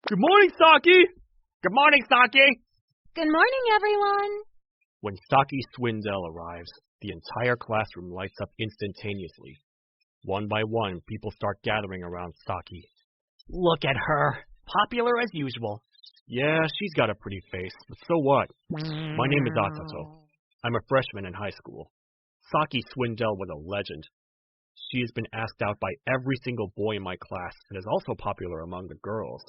Good morning, Saki! Good morning, Saki! Good morning, everyone! When Saki Swindell arrives, the entire classroom lights up instantaneously. One by one, people start gathering around Saki. Look at her. Popular as usual. Yeah, she's got a pretty face, but so what? My name is Asato. I'm a freshman in high school. Saki Swindell was a legend. She has been asked out by every single boy in my class and is also popular among the girls.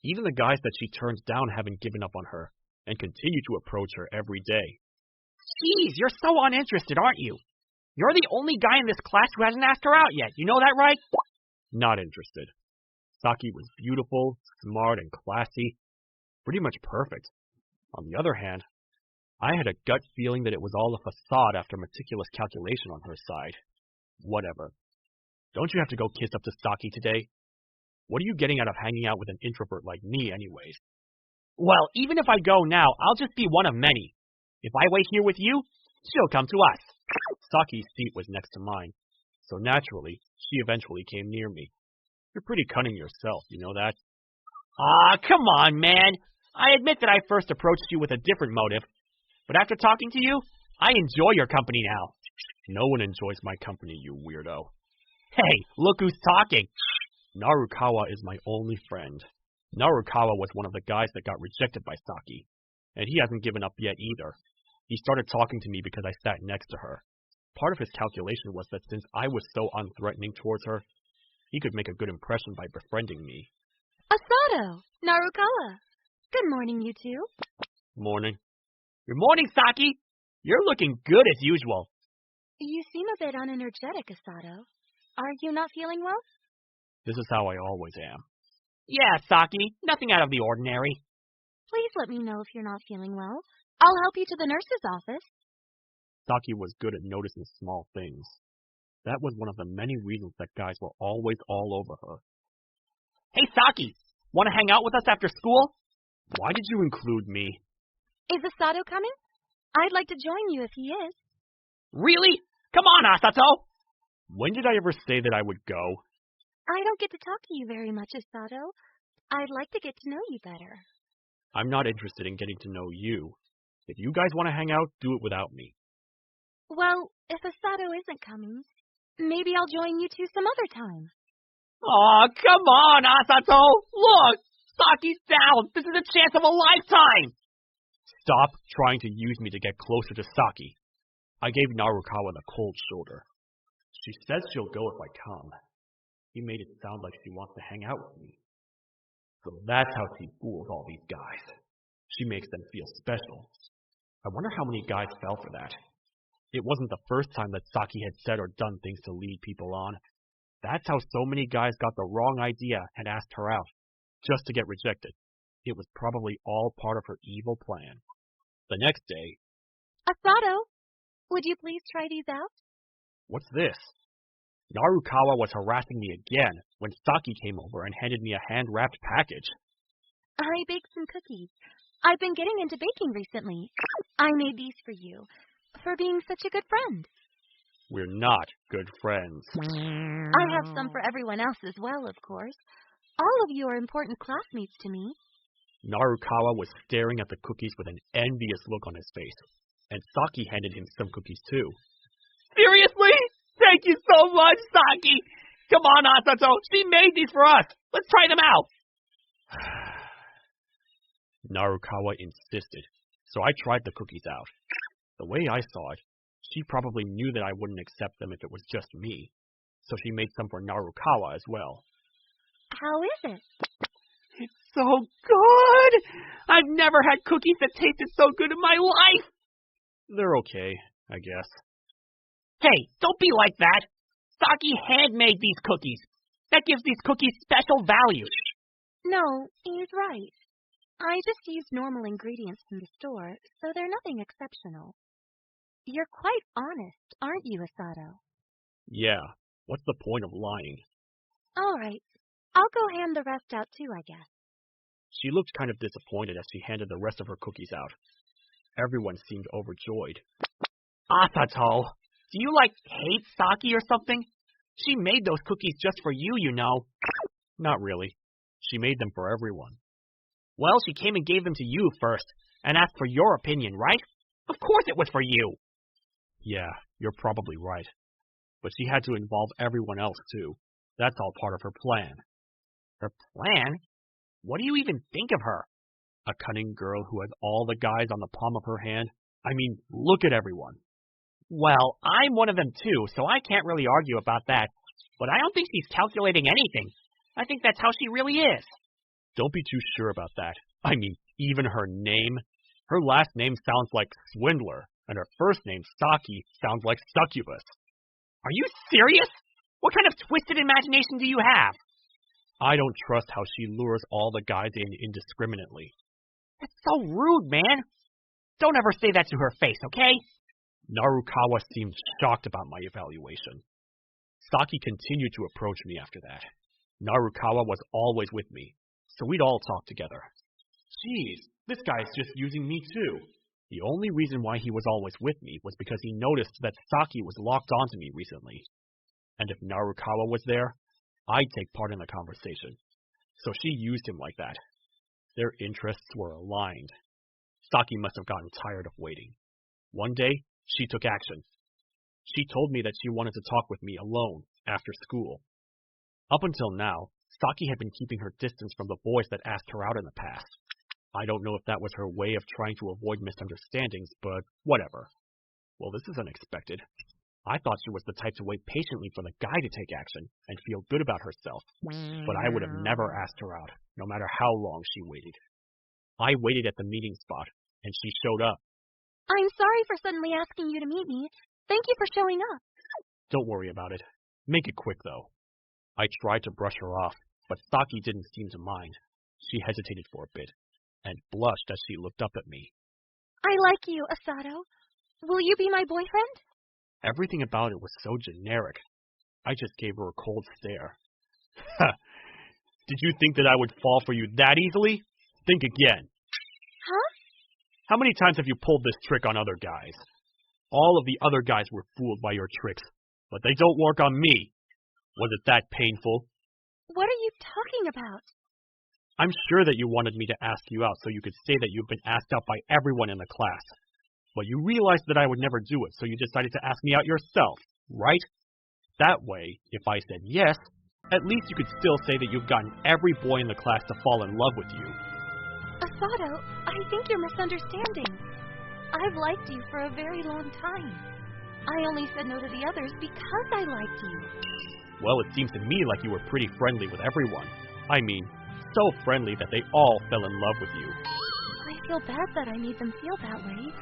Even the guys that she turns down haven't given up on her and continue to approach her every day. Jeez, you're so uninterested, aren't you? You're the only guy in this class who hasn't asked her out yet. You know that, right? Not interested. Saki was beautiful, smart, and classy. Pretty much perfect. On the other hand, I had a gut feeling that it was all a facade after meticulous calculation on her side. Whatever. Don't you have to go kiss up to Saki today? What are you getting out of hanging out with an introvert like me anyways? Well, even if I go now, I'll just be one of many. If I wait here with you, she'll come to us. Saki's seat was next to mine, so naturally, she eventually came near me. You're pretty cunning yourself, you know that? Aw, come on, man. I admit that I first approached you with a different motive, but after talking to you, I enjoy your company now. No one enjoys my company, you weirdo. Hey, look who's talking. Narukawa is my only friend. Narukawa was one of the guys that got rejected by Saki, and he hasn't given up yet either. He started talking to me because I sat next to her. Part of his calculation was that since I was so unthreatening towards her, he could make a good impression by befriending me. Asato! Narukawa! Good morning, you two. Morning. Good morning, Saki. You're looking good as usual. You seem a bit unenergetic, Asato. Are you not feeling well? This is how I always am. Yeah, Saki. Nothing out of the ordinary. Please let me know if you're not feeling well. I'll help you to the nurse's office. Saki was good at noticing small things. That was one of the many reasons that guys were always all over her. Hey, Saki. Want to hang out with us after school? Why did you include me? Is Asato coming? I'd like to join you if he is. Really? Come on, Asato. When did I ever say that I would go? I don't get to talk to you very much, Asato. I'd like to get to know you better. I'm not interested in getting to know you. If you guys want to hang out, do it without me. Well, if Asato isn't coming, maybe I'll join you two some other time. Aw, come on, Asato. Look, Saki's down. This is a chance of a lifetime. Stop trying to use me to get closer to Saki. I gave Narukawa the cold shoulder. She says she'll go if I come. He made it sound like she wants to hang out with me. So that's how she fools all these guys. She makes them feel special. I wonder how many guys fell for that. It wasn't the first time that Saki had said or done things to lead people on. That's how so many guys got the wrong idea and asked her out, just to get rejected. It was probably all part of her evil plan. The next day... Asato, would you please try these out? What's this? Narukawa was harassing me again when Saki came over and handed me a hand-wrapped package. I baked some cookies. I've been getting into baking recently. I made these for you, for being such a good friend. We're not good friends. I have some for everyone else as well, of course. All of you are important classmates to me. Narukawa was staring at the cookies with an envious look on his face, and Saki handed him some cookies too. Seriously? Thank you so much, Saki. Come on, Asato. She made these for us. Let's try them out. Narukawa insisted, so I tried the cookies out. The way I saw it, she probably knew that I wouldn't accept them if it was just me, so she made some for Narukawa as well. How is it? It's so good. I've never had cookies that tasted so good in my life. They're okay, I guess. Hey, don't be like that. Saki handmade these cookies. That gives these cookies special value. No, he's right. I just used normal ingredients from the store, so they're nothing exceptional. You're quite honest, aren't you, Asato? Yeah, what's the point of lying? All right. I'll go hand the rest out too, I guess. She looked kind of disappointed as she handed the rest of her cookies out. Everyone seemed overjoyed. Asato, do you, hate Saki or something? She made those cookies just for you, you know. Not really. She made them for everyone. Well, she came and gave them to you first, and asked for your opinion, right? Of course it was for you. Yeah, you're probably right. But she had to involve everyone else, too. That's all part of her plan. Her plan? What do you even think of her? A cunning girl who has all the guys on the palm of her hand. I mean, look at everyone. Well, I'm one of them too, so I can't really argue about that. But I don't think she's calculating anything. I think that's how she really is. Don't be too sure about that. I mean, even her name. Her last name sounds like Swindler, and her first name, Saki, sounds like Succubus. Are you serious? What kind of twisted imagination do you have? I don't trust how she lures all the guys in indiscriminately. That's so rude, man. Don't ever say that to her face, okay? Narukawa seemed shocked about my evaluation. Saki continued to approach me after that. Narukawa was always with me, so we'd all talk together. Jeez, this guy's just using me too. The only reason why he was always with me was because he noticed that Saki was locked onto me recently. And if Narukawa was there, I'd take part in the conversation. So she used him like that. Their interests were aligned. Saki must have gotten tired of waiting. One day, she took action. She told me that she wanted to talk with me alone after school. Up until now, Saki had been keeping her distance from the boys that asked her out in the past. I don't know if that was her way of trying to avoid misunderstandings, but whatever. Well, this is unexpected. I thought she was the type to wait patiently for the guy to take action and feel good about herself, but I would have never asked her out, no matter how long she waited. I waited at the meeting spot, and she showed up. I'm sorry for suddenly asking you to meet me. Thank you for showing up. Don't worry about it. Make it quick, though. I tried to brush her off, but Saki didn't seem to mind. She hesitated for a bit, and blushed as she looked up at me. I like you, Asato. Will you be my boyfriend? Everything about it was so generic. I just gave her a cold stare. Did you think that I would fall for you that easily? Think again. Huh? How many times have you pulled this trick on other guys? All of the other guys were fooled by your tricks, but they don't work on me. Was it that painful? What are you talking about? I'm sure that you wanted me to ask you out so you could say that you've been asked out by everyone in the class. But you realized that I would never do it, so you decided to ask me out yourself, right? That way, if I said yes, at least you could still say that you've gotten every boy in the class to fall in love with you. Asato, I think you're misunderstanding. I've liked you for a very long time. I only said no to the others because I liked you. Well, it seems to me like you were pretty friendly with everyone. I mean, so friendly that they all fell in love with you. I feel bad that I made them feel that way,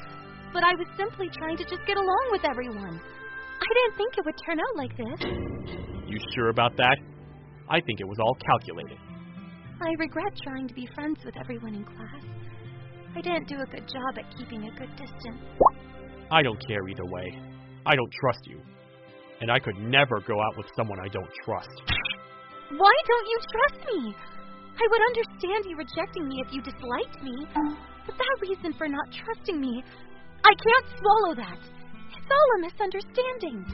but I was simply trying to just get along with everyone. I didn't think it would turn out like this. You sure about that? I think it was all calculated. I regret trying to be friends with everyone in class. I didn't do a good job at keeping a good distance. I don't care either way. I don't trust you. And I could never go out with someone I don't trust. Why don't you trust me? I would understand you rejecting me if you disliked me, but that reason for not trusting me, I can't swallow that. It's all a misunderstanding.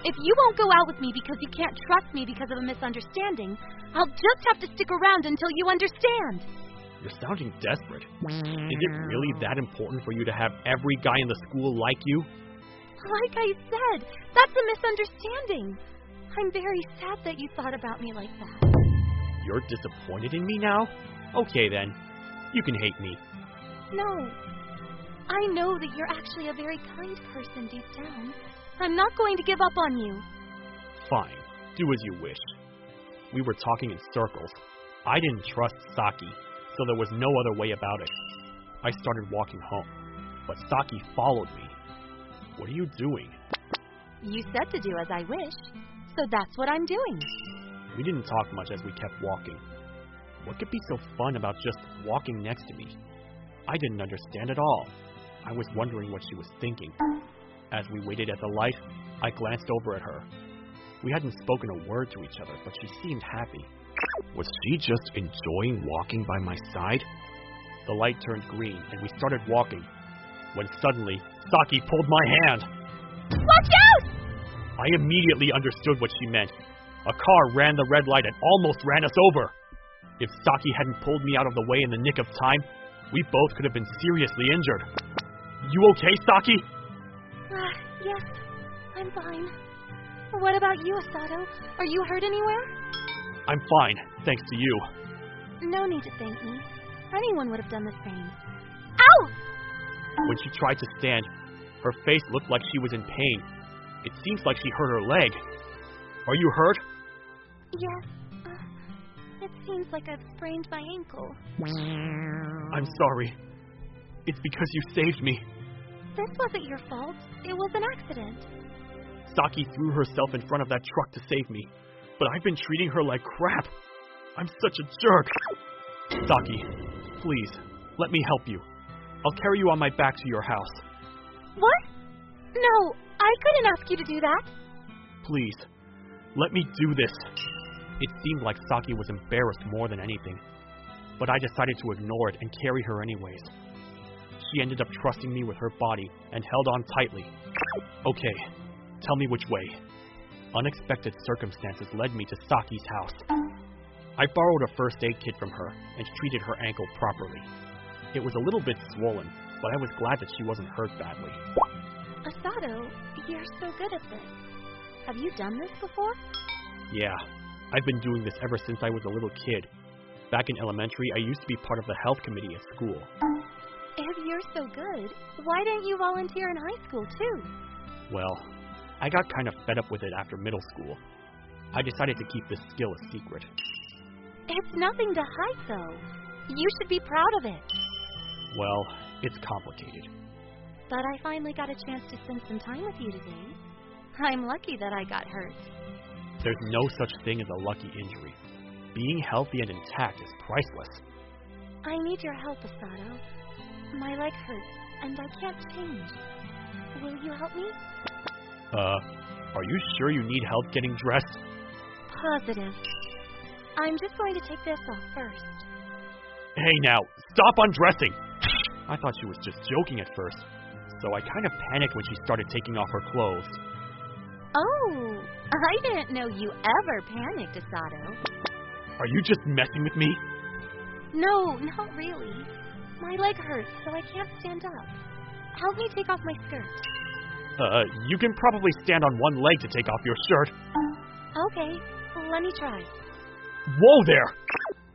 If you won't go out with me because you can't trust me because of a misunderstanding, I'll just have to stick around until you understand. You're sounding desperate. Is it really that important for you to have every guy in the school like you? Like I said, that's a misunderstanding. I'm very sad that you thought about me like that. You're disappointed in me now? Okay then. You can hate me. No. I know that you're actually a very kind person deep down. I'm not going to give up on you. Fine. Do as you wish. We were talking in circles. I didn't trust Saki, so there was no other way about it. I started walking home, but Saki followed me. What are you doing? You said to do as I wish, so that's what I'm doing. We didn't talk much as we kept walking. What could be so fun about just walking next to me? I didn't understand at all. I was wondering what she was thinking. As we waited at the light, I glanced over at her. We hadn't spoken a word to each other, but she seemed happy. Was she just enjoying walking by my side? The light turned green, and we started walking, when suddenly, Saki pulled my hand. Watch out! I immediately understood what she meant. A car ran the red light and almost ran us over. If Saki hadn't pulled me out of the way in the nick of time, we both could have been seriously injured. You okay, Saki? Yes, I'm fine. What about you, Asato? Are you hurt anywhere? I'm fine, thanks to you. No need to thank me. Anyone would have done the same. Ow! When she tried to stand, her face looked like she was in pain. It seems like she hurt her leg. Are you hurt? Yes. It seems like I've sprained my ankle. I'm sorry. It's because you saved me. This wasn't your fault. It was an accident. Saki threw herself in front of that truck to save me, but I've been treating her like crap. I'm such a jerk. Saki, please, let me help you. I'll carry you on my back to your house. What? No, I couldn't ask you to do that. Please, let me do this. It seemed like Saki was embarrassed more than anything, but I decided to ignore it and carry her anyways. She ended up trusting me with her body and held on tightly. Okay, tell me which way. Unexpected circumstances led me to Saki's house. I borrowed a first aid kit from her and treated her ankle properly. It was a little bit swollen, but I was glad that she wasn't hurt badly. Asato, you're so good at this. Have you done this before? Yeah, I've been doing this ever since I was a little kid. Back in elementary, I used to be part of the health committee at school. If you're so good, why didn't you volunteer in high school too? Well, I got kind of fed up with it after middle school. I decided to keep this skill a secret. It's nothing to hide, though. You should be proud of it. Well, it's complicated. But I finally got a chance to spend some time with you today. I'm lucky that I got hurt. There's no such thing as a lucky injury. Being healthy and intact is priceless. I need your help, Asato. My leg hurts, and I can't change. Will you help me? Are you sure you need help getting dressed? Positive. I'm just going to take this off first. Hey now, stop undressing! I thought she was just joking at first, so I kind of panicked when she started taking off her clothes. Oh, I didn't know you ever panicked, Asato. Are you just messing with me? No, not really. My leg hurts, so I can't stand up. Help me take off my skirt. You can probably stand on one leg to take off your shirt. Okay, let me try. Whoa there!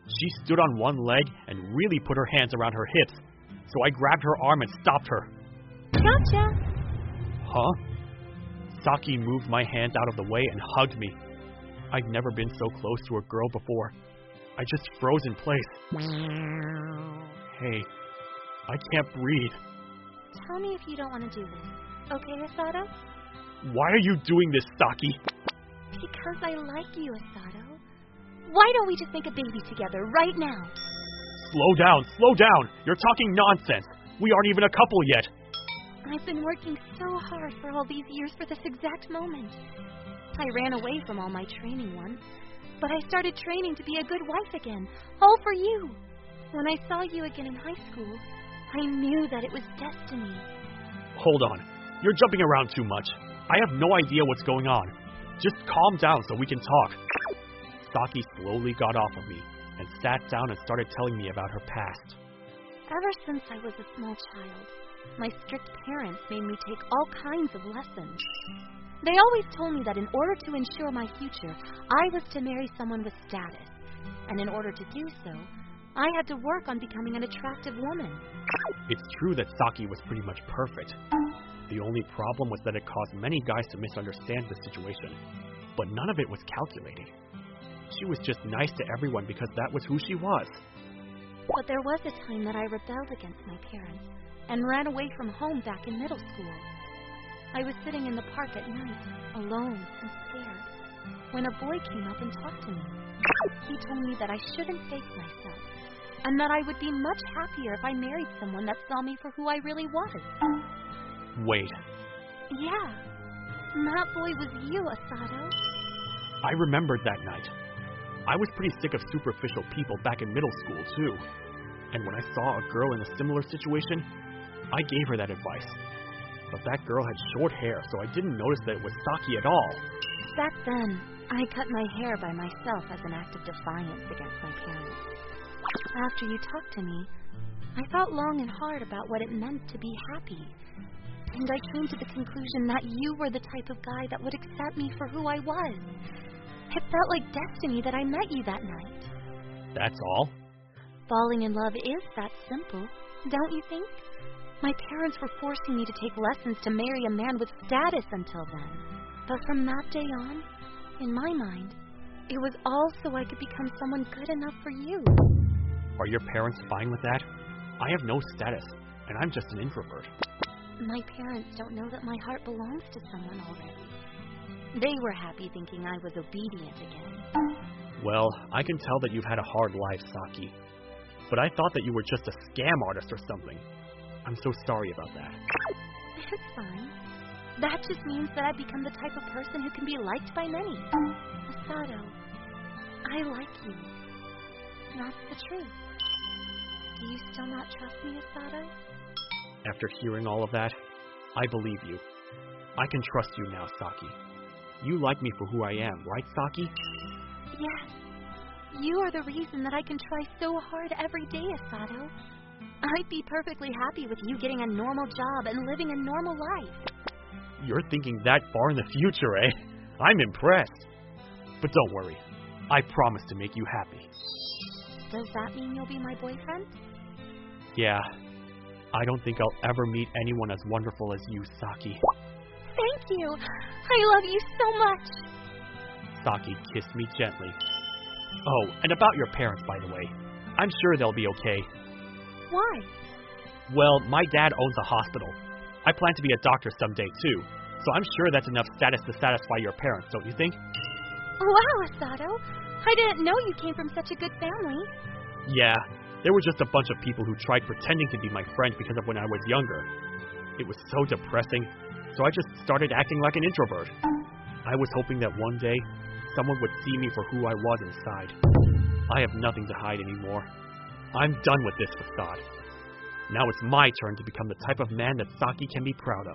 She stood on one leg and really put her hands around her hips, so I grabbed her arm and stopped her. Gotcha! Huh? Saki moved my hands out of the way and hugged me. I'd never been so close to a girl before. I just froze in place. Hey, I can't breathe. Tell me if you don't want to do this. Okay, Asato? Why are you doing this, Saki? Because I like you, Asato. Why don't we just make a baby together right now? Slow down, slow down! You're talking nonsense! We aren't even a couple yet! I've been working so hard for all these years for this exact moment. I ran away from all my training once, but I started training to be a good wife again, all for you. When I saw you again in high school, I knew that it was destiny. Hold on. You're jumping around too much. I have no idea what's going on. Just calm down so we can talk. Saki slowly got off of me and sat down and started telling me about her past. Ever since I was a small child, my strict parents made me take all kinds of lessons. They always told me that in order to ensure my future, I was to marry someone with status. And in order to do so, I had to work on becoming an attractive woman. It's true that Saki was pretty much perfect. The only problem was that it caused many guys to misunderstand the situation. But none of it was calculated. She was just nice to everyone because that was who she was. But there was a time that I rebelled against my parents and ran away from home back in middle school. I was sitting in the park at night, alone and scared, when a boy came up and talked to me. He told me that I shouldn't fake myself, and that I would be much happier if I married someone that saw me for who I really was. Wait. Yeah, that boy was you, Asato. I remembered that night. I was pretty sick of superficial people back in middle school, too. And when I saw a girl in a similar situation, I gave her that advice. But that girl had short hair, so I didn't notice that it was Saki at all. Back then, I cut my hair by myself as an act of defiance against my parents. After you talked to me, I thought long and hard about what it meant to be happy. And I came to the conclusion that you were the type of guy that would accept me for who I was. It felt like destiny that I met you that night. That's all? Falling in love is that simple, don't you think? My parents were forcing me to take lessons to marry a man with status until then. But from that day on, in my mind, it was all so I could become someone good enough for you. Are your parents fine with that? I have no status, and I'm just an introvert. My parents don't know that my heart belongs to someone already. They were happy thinking I was obedient again. Well, I can tell that you've had a hard life, Saki. But I thought that you were just a scam artist or something. I'm so sorry about that. It's fine. That just means that I've become the type of person who can be liked by many. Masato, I like you. That's the truth. Do you still not trust me, Masato? After hearing all of that, I believe you. I can trust you now, Saki. You like me for who I am, right, Saki? Yes. You are the reason that I can try so hard every day, Asato. I'd be perfectly happy with you getting a normal job and living a normal life. You're thinking that far in the future, eh? I'm impressed. But don't worry. I promise to make you happy. Does that mean you'll be my boyfriend? Yeah. I don't think I'll ever meet anyone as wonderful as you, Saki. Thank you. I love you so much. Saki kissed me gently. Oh, and about your parents, by the way. I'm sure they'll be okay. Why? Well, my dad owns a hospital. I plan to be a doctor someday, too. So I'm sure that's enough status to satisfy your parents, don't you think? Wow, Asato. I didn't know you came from such a good family. Yeah, there were just a bunch of people who tried pretending to be my friend because of when I was younger. It was so depressing, so I just started acting like an introvert. I was hoping that one day, someone would see me for who I was inside. I have nothing to hide anymore. I'm done with this facade. Now it's my turn to become the type of man that Saki can be proud of.